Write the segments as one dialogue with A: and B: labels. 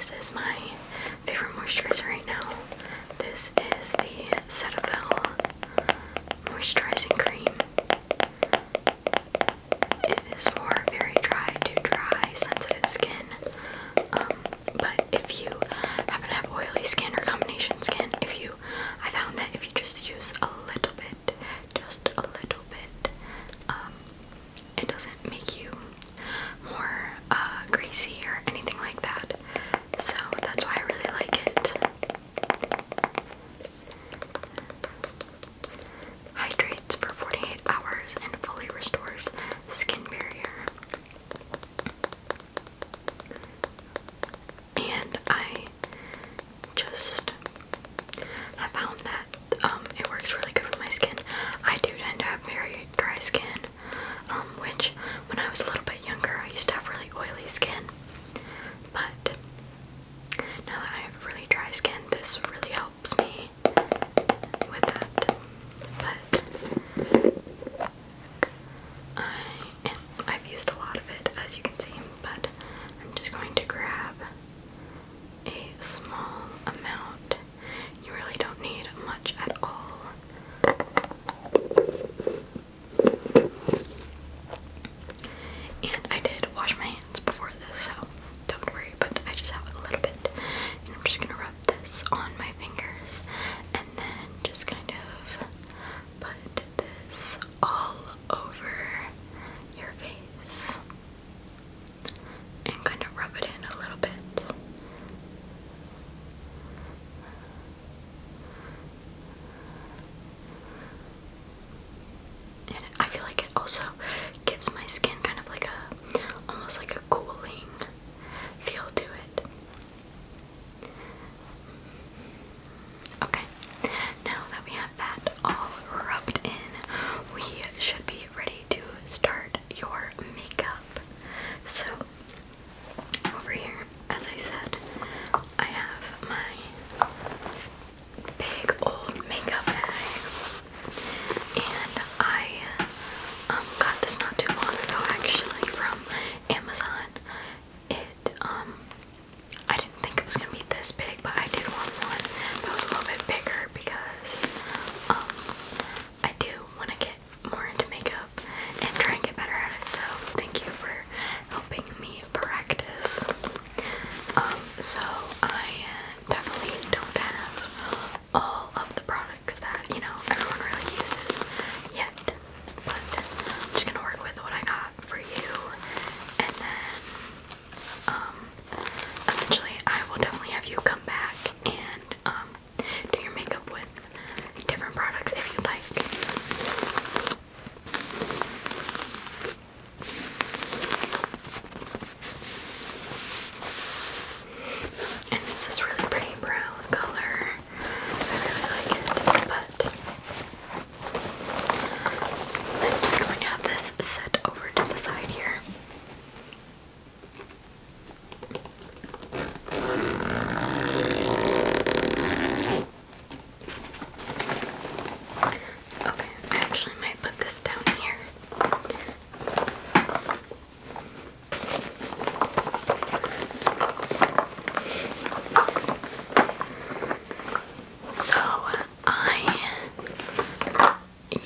A: this is my favorite moisturizer right now. This is the Cetaphil moisturizing cream. It is for very dry to dry sensitive skin. But if you happen to have oily skin or combination skin, I found that if you just use a little bit, it doesn't make you more greasy or anything like that. So that's why I really like it. Hydrates for 48 hours and fully restores skin barrier. And I just have found that it works really good with my skin. I do tend to have very dry skin, which when I was a little bit younger, I used to have really oily skin. But now that I have really dry skin, this really helps me with that. But I've used a lot of it, as you can see, but I'm just going to grab a small amount. You really don't need much at all. And I did wash my hands before this, so don't worry, but I just have a little bit. And I'm just gonna rub this on my fingers and then just kind of put this all over your face and kind of rub it in a little bit. And I feel like it also gives my skin kind of like almost like a cooling feel to it. Okay, now that we have that all rubbed in, we should be ready to start your makeup. So, over here, as I said, I have my big old makeup bag, and I got this not too long ago actually from Amazon. I didn't think it was gonna be this big, but I did want one that was a little bit bigger because I do want to get more into makeup and try and get better at it. So thank you for helping me practice. So I definitely don't have all of the products that, everyone really uses yet, but I'm just gonna work with what I got for you, and then eventually I will definitely have you come back and do your makeup with different products if you'd like. And it's this really pretty brown color. I really like it, but I'm just going to have this set over to the side here. Okay, I actually might put this down here. So, I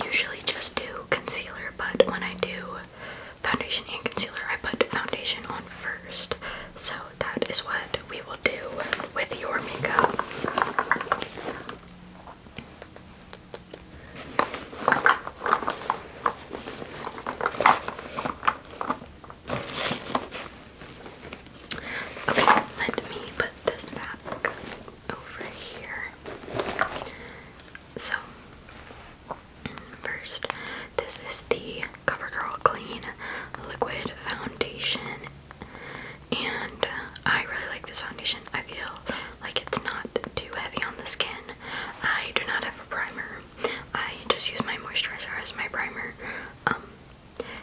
A: usually just do concealer, but when I do foundation and concealer, I put foundation on first. So that is what we will do with your makeup. Okay, let me put this back over here. So, first, this is the CoverGirl Clean Liquid Foundation, and I really like this foundation. I feel like it's not too heavy on the skin. I do not have a primer. I just use my moisturizer as my primer,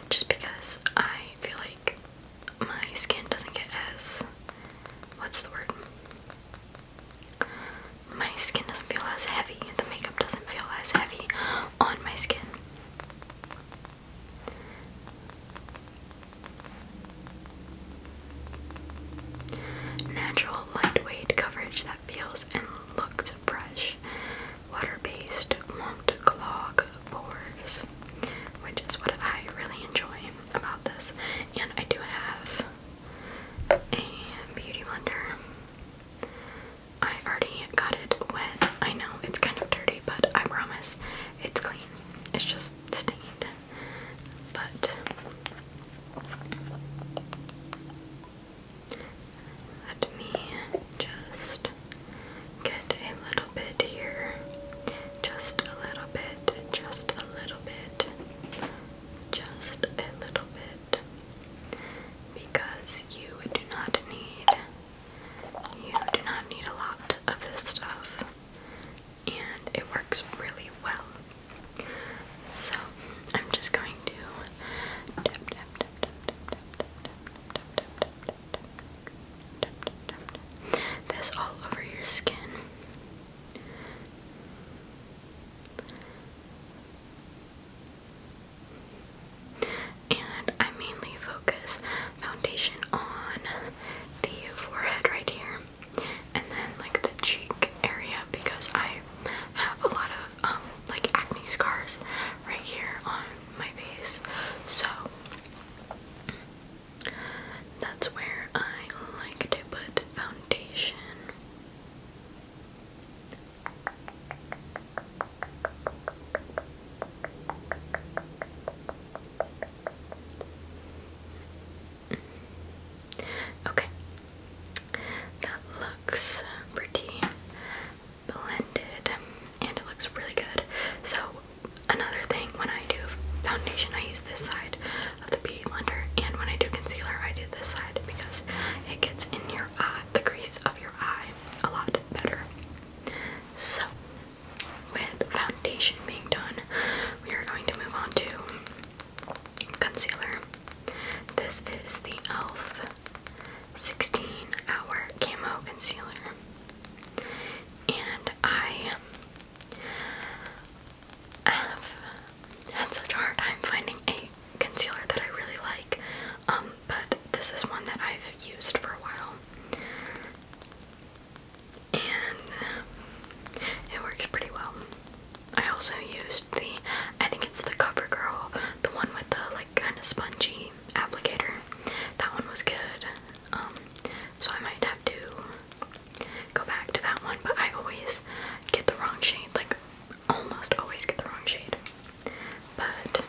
A: just because I feel like my skin doesn't get as, what's the word? My skin doesn't feel as heavy. The makeup doesn't feel as heavy on my skin. Natural light smells and looks fresh. Water-based, won't clog pores, which is what I really enjoy about this. And I do have a beauty blender. I already got it wet. I know it's kind of dirty, but I promise it's clean. It's just stained. But let me just get a little bit here. Just a little bit, just a little bit, just a little bit. Because you do not need a lot of this stuff. And it works really well. So I'm just going to tap, tap, tap, tap, tap, tap, tap, tap, tap, tap, tap, this all over your skin. And I mainly focus foundation on the forehead right here, and then like the cheek area, because I have a lot of like acne scars right here on my face. So that's where I like to put foundation. Okay, that looks pretty blended and it looks really good. So another thing, when I do foundation I use this side of the beauty blender, and when I do concealer I do this side because it gets in your eye, the crease of your eye, a lot better. So with foundation being done, we are going to move on to concealer. This is the e.l.f. 16-hour camo concealer, and I have had such a hard time finding a concealer that I really like, but this is one that I've used for a while, and it works pretty well. I also used I think it's the CoverGirl, the one with the like kind of spongy applicator. That one was good. So I might have to go back to that one, but I always get the wrong shade, like almost always get the wrong shade. But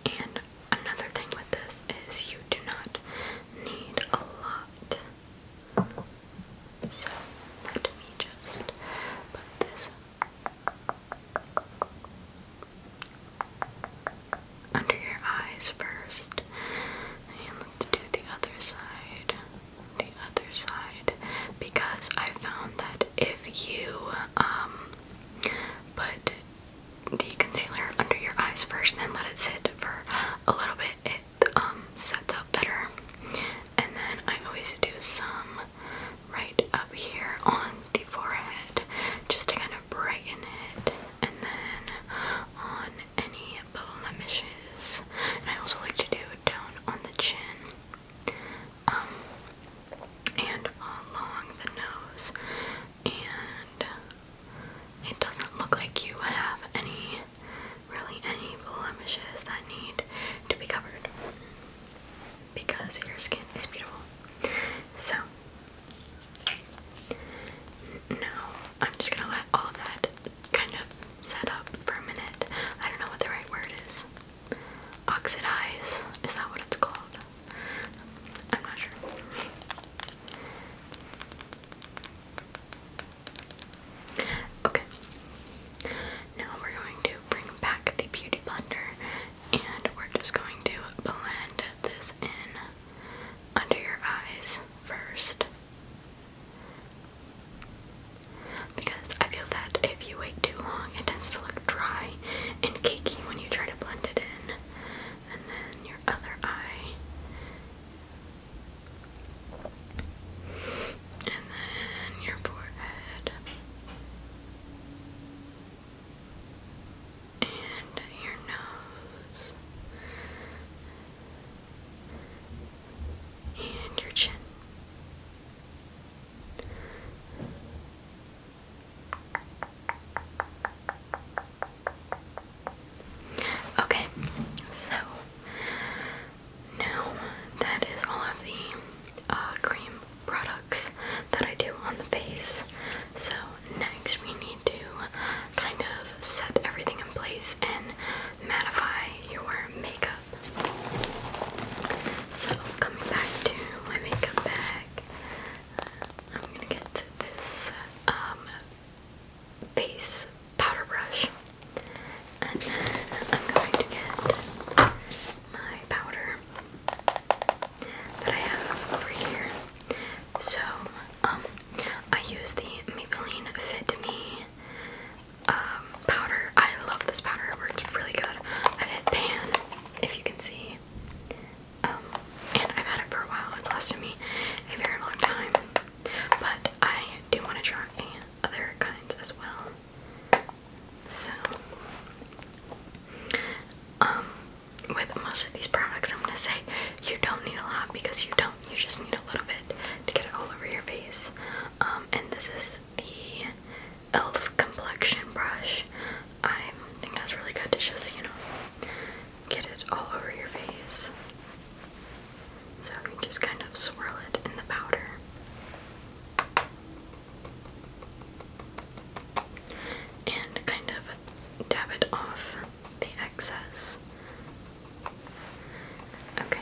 A: and another thing with this is you do not need a lot. So let me just put this under your eyes first, and let's do the other side, because I found that if you put the concealer under your eyes first and then let it sit for a little bit, it sets up better. And then I always do some right up here on the forehead just to kind of brighten it, and then on any blemishes. And I also like to do it down on the chin, and along the nose, and it doesn't look like you have any blemishes that need can mattify your makeup. So coming back to my makeup bag, I'm gonna get this face powder brush, and then I'm going to get my powder that I have over here. So I use the Maybelline Fit Me powder. I love this powder. It works really good. I've hit pan, if you can see, and I've had it for a while. It's lasted me a very long time, but I do want to try other kinds as well. So with most of these products, I'm gonna say you don't need a lot, because you don't. You just need a little bit to get it all over your face. And this is the e.l.f. complexion brush. I think that's really good to just, you know, get it all over your face. So you just kind of swirl it in the powder. And kind of dab it off the excess. Okay.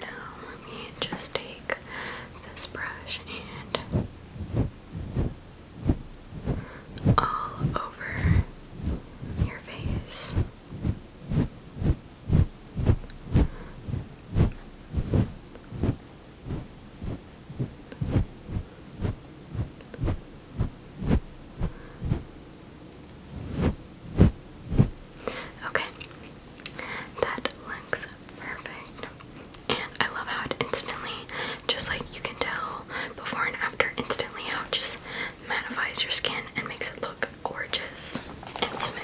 A: Now let me just take this brush and all over your face. Okay, that looks perfect, and I love how it instantly, just like you can tell before and after, instantly how it just mattifies your skin and makes it look gorgeous and smooth.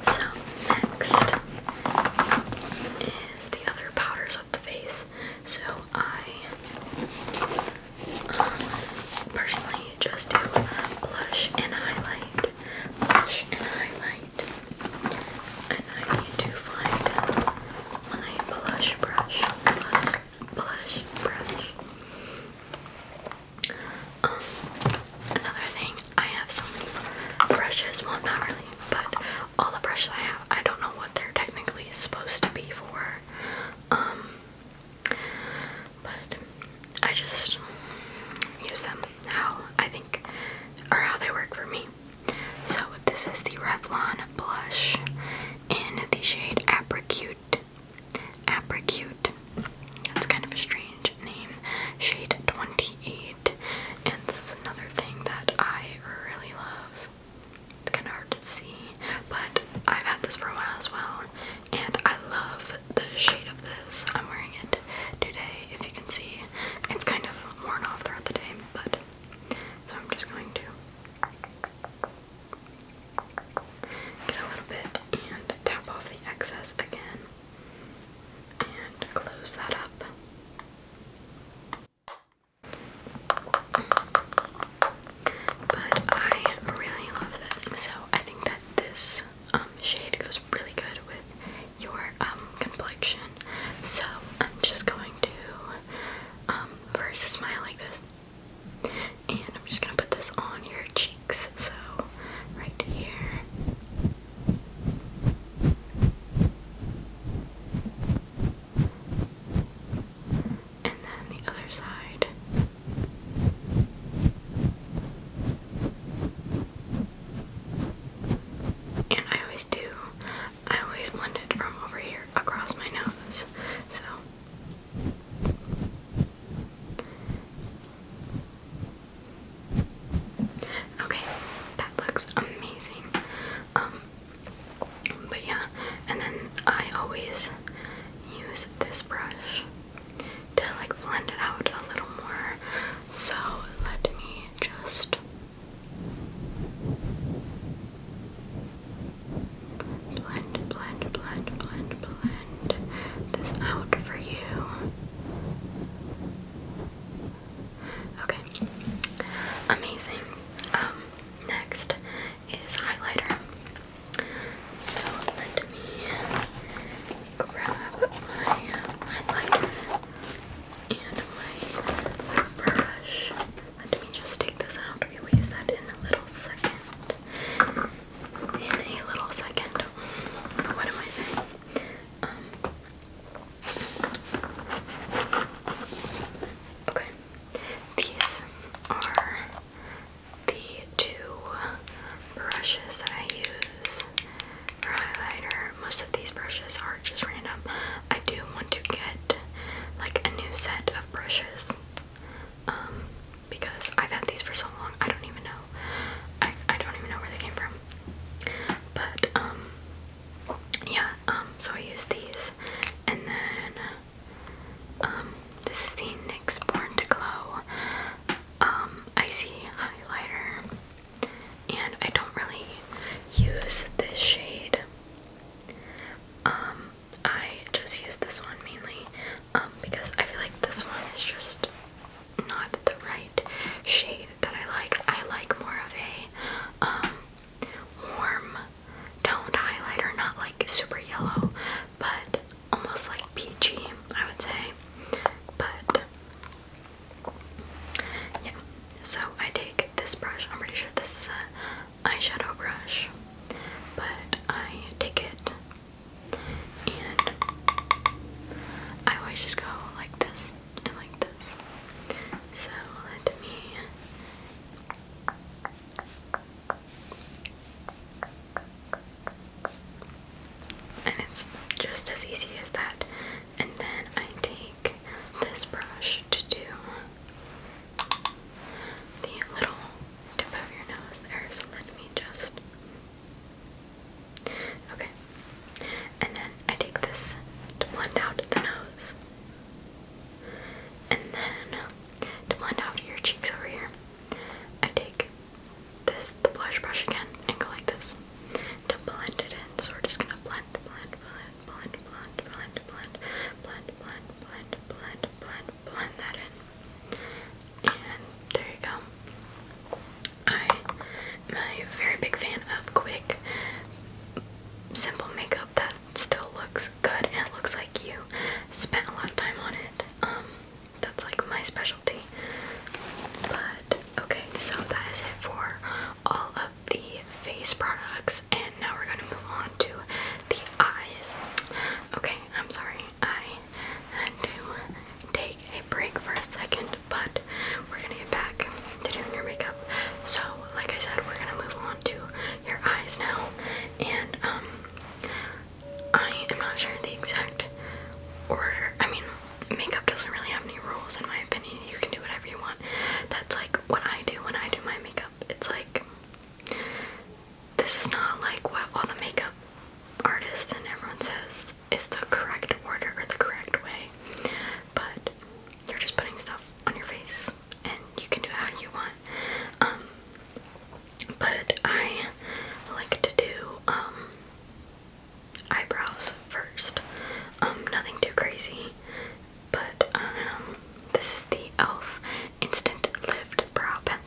A: So next is the other powders of the face. So I personally just do blush and highlight, blush and highlight, and I need to find my blush brush, blush brush. Another thing, I have so many brushes, well not really, but all the brushes I have, I don't know what they're technically supposed to be for, but I just use them how I think, or how they work for me. So this is the Revlon blush in the shade Apricot. That's kind of a strange name. Shade 28. And this is another thing that I really love. It's kind of hard to see, but I've had this for a while as well, and I love the shade of this. I'm wearing it today, if you can see. It's kind of worn off throughout the day, but so I'm just going to get a little bit and tap off the excess again and close that up. But I really love this, so I think that this shade goes really good with your complexion. So I'm just going to first smile like this, and I'm just gonna put this on your cheeks. So right here. And then the other side. And I always blend it from over here across my nose. So okay, that looks amazing. But yeah, and then I always use this brush to like blend it out a little more. So let me just blend this out for you. Okay, amazing. Next is highlighter. So let me grab my highlighter and my brush. Let me just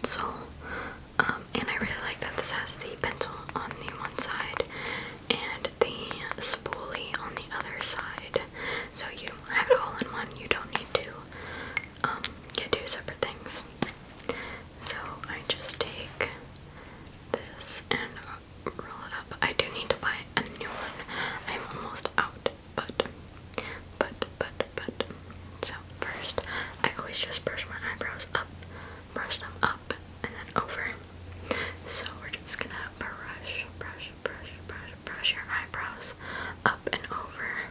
A: pencil. And I really like that this has the pencil on the one side and the spoolie on the other side. So you have it all in one. You don't need to get two separate things. So I just take this and roll it up. I do need to buy a new one. I'm almost out, but. So first, I always just brush my eyebrows up, brush them up, and then over. So we're just gonna brush your eyebrows up and over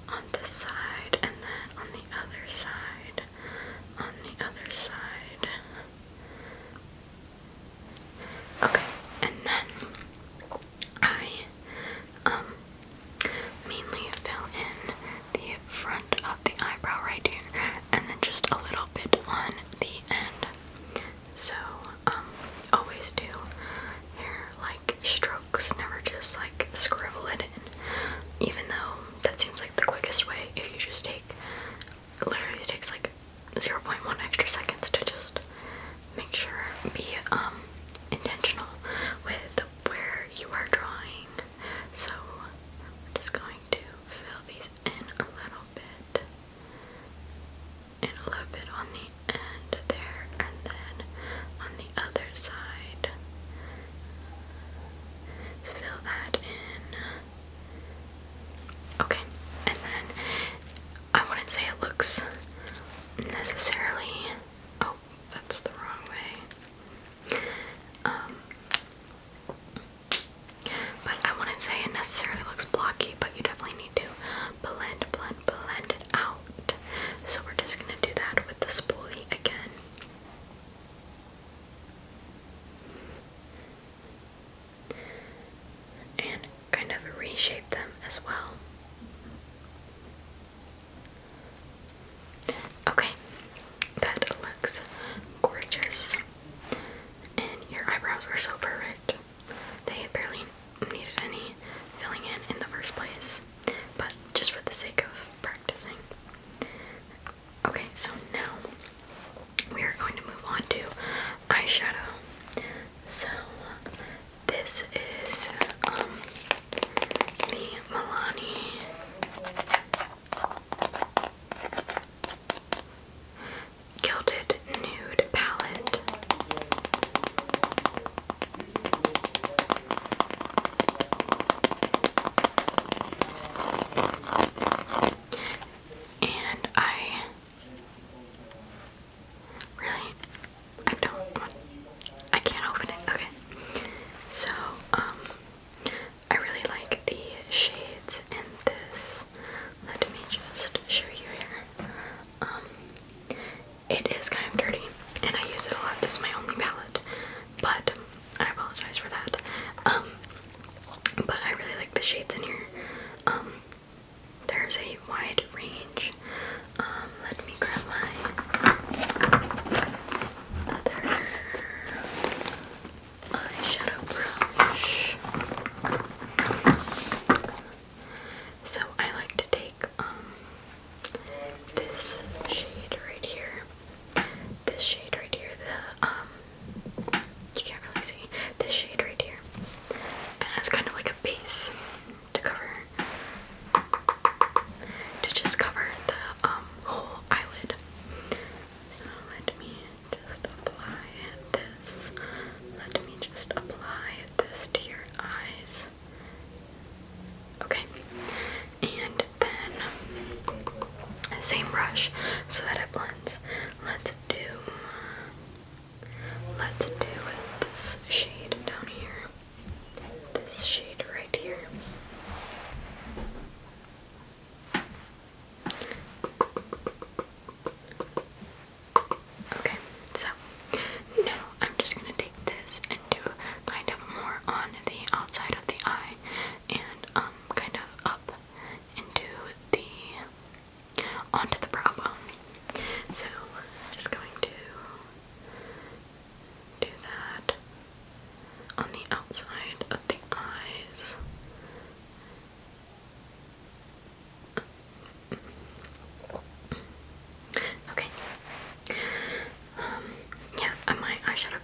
A: on this side, and then on the other side, on the other side. Okay, and then I mainly fill in the front of the eyebrow right here, and then just a little bit on the end. So always do hair like strokes, never just like scribble it in, even though that seems like the quickest way. If you just take, it literally takes like 0.1 extra seconds to just make sure, be intentional with where you are drawing. So we're just going to fill these in a little bit, and a little bit on the end there, and then on the other side, fill that in. Okay, and then I wouldn't say it looks necessarily, oh, that's the wrong way. But I wouldn't say it necessarily looks blocky, but you definitely need to blend it out. So we're just gonna do that with the spoolie again. And kind of reshape them as well. Okay, that looks gorgeous. And your eyebrows are so perfect. They barely needed any filling in the first place, but just for the sake of practicing. Okay, so now we are going to move on to eyeshadow. So this is the Milani Gilded Nude Palette. And I can't open it. Okay. So, I really like the shades in this. Let me just show you here. It is kind of dirty, and I use it a lot. This is my only palette, but I apologize for that. But I really like the shades in here. There's a wide range. Let me grab my other eyeshadow brush. So I like to take this shade right here. This shade right here, you can't really see. This shade right here as kind of like a base to just cover the whole eyelid. So let me just apply this. Let me just apply this to your eyes. Okay, and then same brush so that it blends. Let's do this shade down here. This shade right here. Okay, so now I'm just gonna take this and do kind of more on the outside of the eye and kind of up into onto the brow bone. So I'm just going to do that on the outside of the eyes. Okay. Yeah, my eyeshadow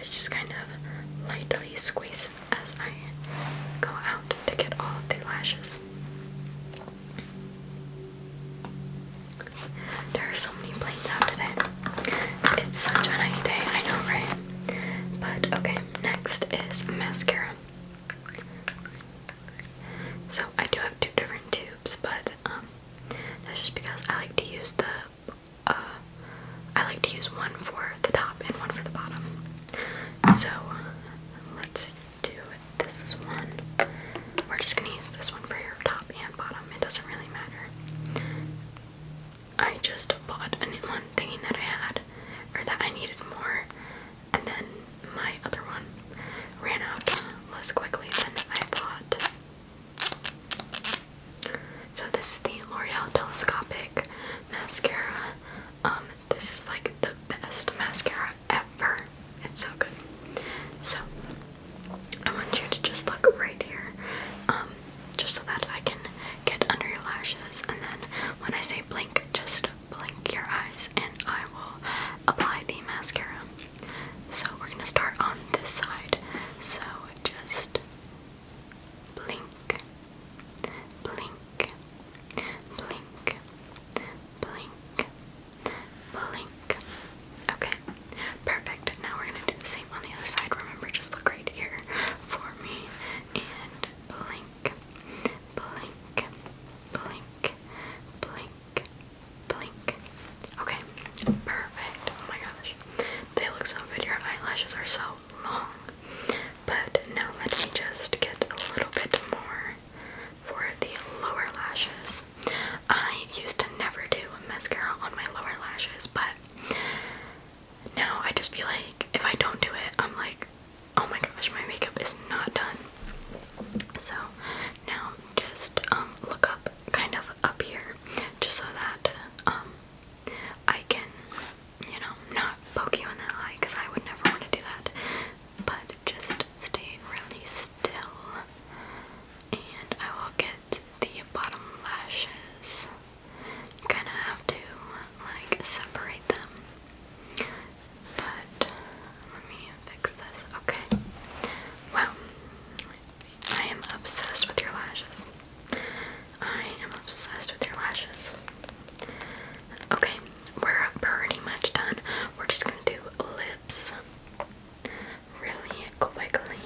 A: is just kind of lightly squeeze as I go out to get all of the lashes. There are so many planes out today. It's such a nice day, I know, right? But okay, next is mascara. So I do have two different tubes, but that's just because I like to use one for the top and one for the bottom. So let's do this one. We're just gonna use this one for your top and bottom. It doesn't really matter. I just bought a new one thinking that I needed more, and then my other one ran out less quickly than I thought. So this is the L'Oreal Telescopic Mascara. This is like the best mascara ever. It's so good. So I want you to just look right here, just so that I can get under your lashes, and then when I say blink, just blink your eyes and I will apply the mascara. So we're gonna start on this side. So just blink, blink, blink, blink, blink. Okay, perfect. Now we're gonna do the same on the other side. Remember, just look right here for me and blink, blink, blink, blink, blink. Okay, perfect. Oh my gosh, they look so good. Your eyelashes are so long. But now let me just get a little bit more for the lower lashes. I used to never do mascara on my lower lashes, but now I just feel like if I don't do it, I'm like, oh my gosh, my makeup is not done. So now just look up, kind of up here, just so that I can, not poke you in the eye, because I would never want to do that. But just stay really still, and I will get the bottom lashes. You kind of have to like separate them. But let me fix this. Okay. Wow. I am obsessed with your lashes. I am obsessed with your lashes. Okay, we're pretty much done. We're just gonna do lips really quickly.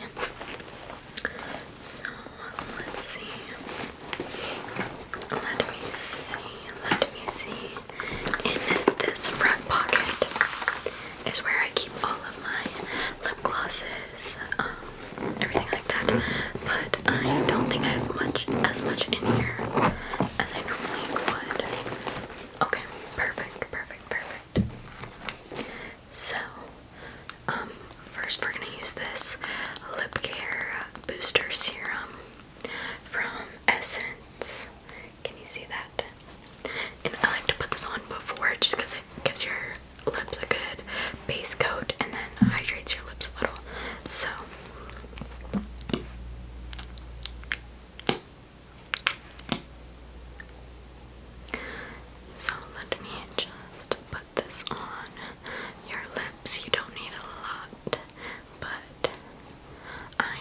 A: So let's see. Let me see. In this front pocket is where I keep all of my lip glosses, everything like that. But I don't think I have as much in here as I normally would. Okay, perfect, perfect, perfect. So, first we're gonna use this lip care booster serum from Essence. Can you see that? And I like to put this on before, just because it gives your lips a good base coat and then hydrates your lips a little. So let me just put this on your lips. You don't need a lot, but I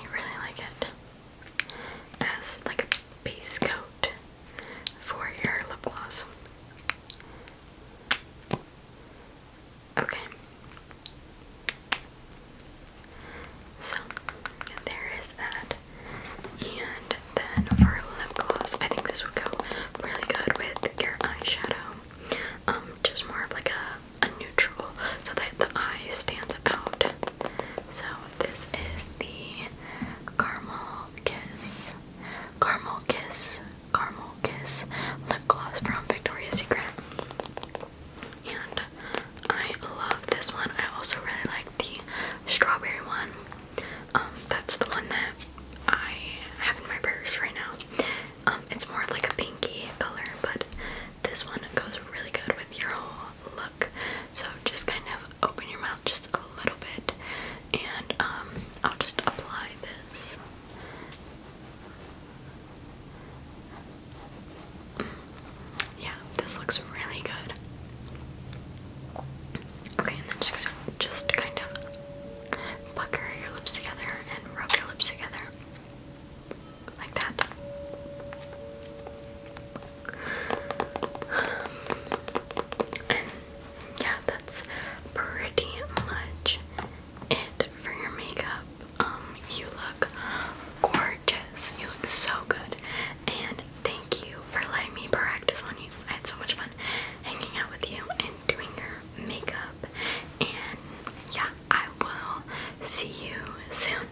A: see you soon.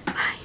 A: Bye.